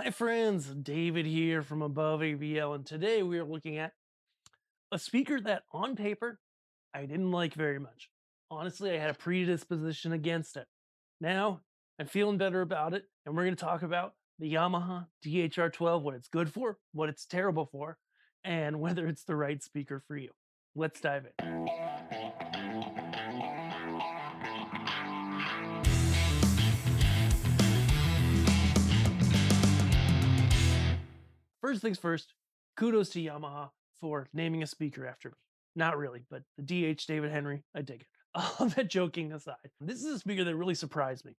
Hi friends, David here from Above AVL, and today we are looking at a speaker that on paper I didn't like very much. Honestly, I had a predisposition against it. Now I'm feeling better about it, and we're going to talk about the Yamaha DHR12, what it's good for, what it's terrible for, and whether it's the right speaker for you. Let's dive in. First things first, kudos to Yamaha for naming a speaker after me. Not really, but the DH David Henry, I dig it. All that joking aside, this is a speaker that really surprised me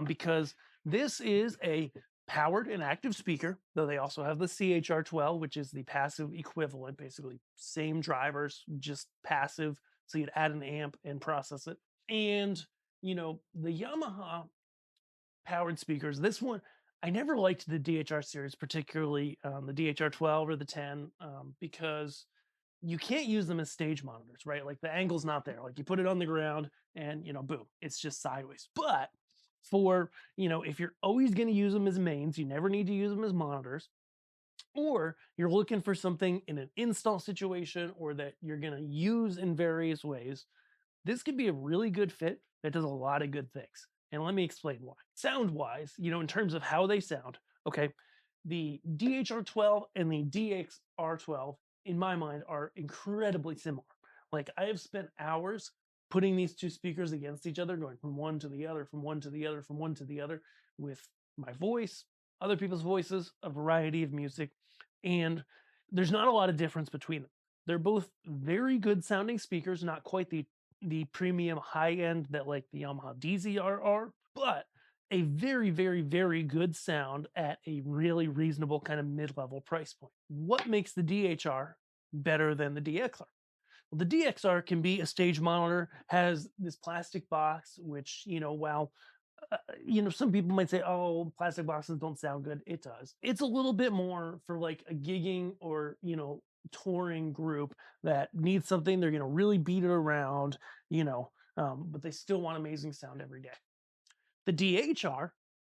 because this is a powered and active speaker, though they also have the CHR12, which is the passive equivalent, basically same drivers, just passive. So you'd add an amp and process it. And, the Yamaha powered speakers. This one, I never liked the DHR series, particularly the DHR12 or the 10, because you can't use them as stage monitors, right? Like the angle's not there. Like you put it on the ground and, boom, it's just sideways. But for, if you're always going to use them as mains, you never need to use them as monitors, or you're looking for something in an install situation or that you're going to use in various ways, this could be a really good fit that does a lot of good things. And let me explain why. Sound wise, in terms of how they sound, okay, the DHR12 and the DXR12, in my mind, are incredibly similar. Like I have spent hours putting these two speakers against each other, going from one to the other, from one to the other, from one to the other, with my voice, other people's voices, a variety of music. And there's not a lot of difference between them. They're both very good sounding speakers, not quite the premium high end that like the Yamaha DZR are, but a very, very, very good sound at a really reasonable kind of mid-level price point. What makes the DHR better than the DXR? Well, the DXR can be a stage monitor, has this plastic box, which, while some people might say, oh, plastic boxes don't sound good. It does. It's a little bit more for like a gigging or, touring group that needs something. They're going to really beat it around, but they still want amazing sound every day. The DHR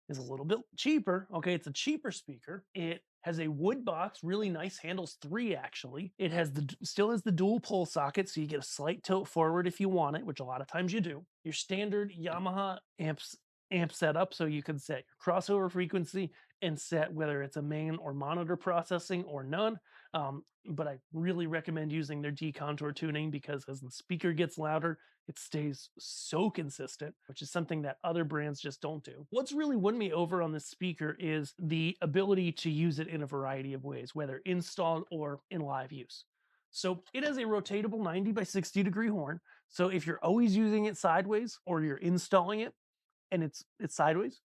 is a little bit cheaper. Okay, it's a cheaper speaker. It has a wood box, really nice, handles 3 actually. It has still has the dual pole socket, so you get a slight tilt forward if you want it, which a lot of times you do. Your standard Yamaha amp setup, so you can set your crossover frequency and set whether it's a main or monitor processing or none. But I really recommend using their deqontour tuning because as the speaker gets louder, it stays so consistent, which is something that other brands just don't do. What's really won me over on this speaker is the ability to use it in a variety of ways, whether installed or in live use. So it has a rotatable 90 by 60 degree horn. So if you're always using it sideways or you're installing it and it's sideways,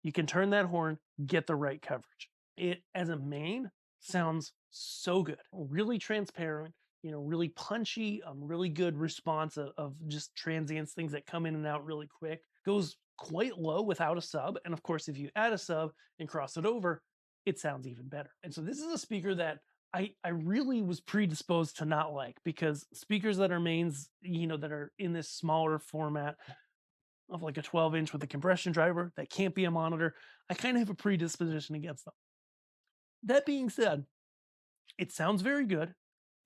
you can turn that horn, get the right coverage. It as a main sounds so good, really transparent, really punchy, really good response of just transients, things that come in and out really quick. Goes quite low without a sub. And of course, if you add a sub and cross it over, it sounds even better. And so this is a speaker that I really was predisposed to not like because speakers that are mains, that are in this smaller format of like a 12-inch with a compression driver that can't be a monitor, I kind of have a predisposition against them. That being said, it sounds very good.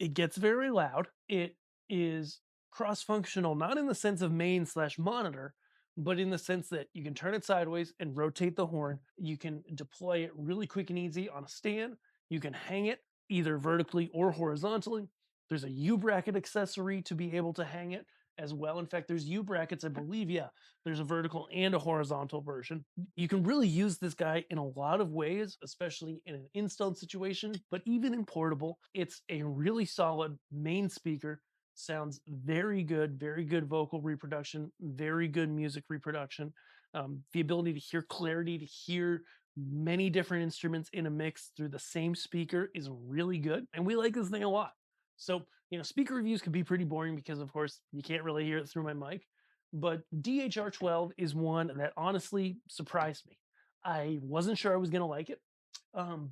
It gets very loud. It is cross functional, not in the sense of main slash monitor, but in the sense that you can turn it sideways and rotate the horn. You can deploy it really quick and easy on a stand. You can hang it either vertically or horizontally. There's a U bracket accessory to be able to hang it as well. In fact, there's U brackets, I believe. Yeah, there's a vertical and a horizontal version. You can really use this guy in a lot of ways, especially in an installed situation, but even in portable. It's a really solid main speaker. Sounds very good vocal reproduction, very good music reproduction. The ability to hear clarity, to hear many different instruments in a mix through the same speaker is really good. And we like this thing a lot. So, speaker reviews can be pretty boring because, of course, you can't really hear it through my mic. But DHR12 is one that honestly surprised me. I wasn't sure I was going to like it.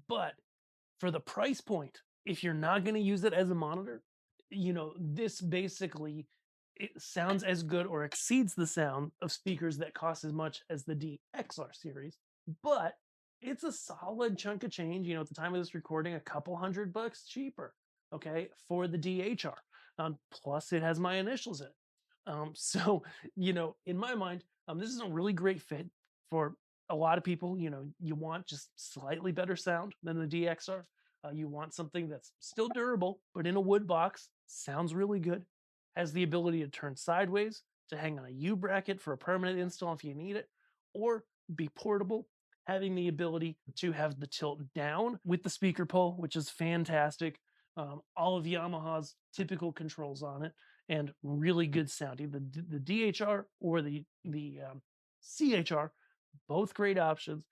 But for the price point, if you're not going to use it as a monitor, this basically it sounds as good or exceeds the sound of speakers that cost as much as the DXR series, but It's a solid chunk of change. At the time of this recording, a couple $100 cheaper, okay, for the DHR. Plus, it has my initials in it. So, in my mind, this is a really great fit for a lot of people. You want just slightly better sound than the DXR. You want something that's still durable, but in a wood box, sounds really good, has the ability to turn sideways, to hang on a U bracket for a permanent install if you need it, or be portable, having the ability to have the tilt down with the speaker pole, which is fantastic. All of Yamaha's typical controls on it, and really good sounding. The DHR or the CHR, both great options.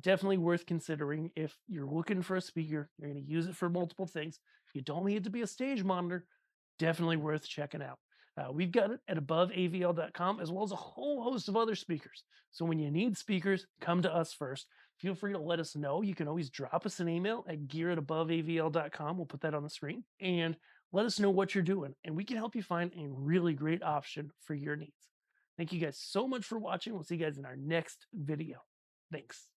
Definitely worth considering if you're looking for a speaker. You're going to use it for multiple things. You don't need it to be a stage monitor. Definitely worth checking out. We've got it at aboveavl.com, as well as a whole host of other speakers. So when you need speakers, come to us first. Feel free to let us know. You can always drop us an email at gear@aboveavl.com. We'll put that on the screen. And let us know what you're doing, and we can help you find a really great option for your needs. Thank you guys so much for watching. We'll see you guys in our next video. Thanks.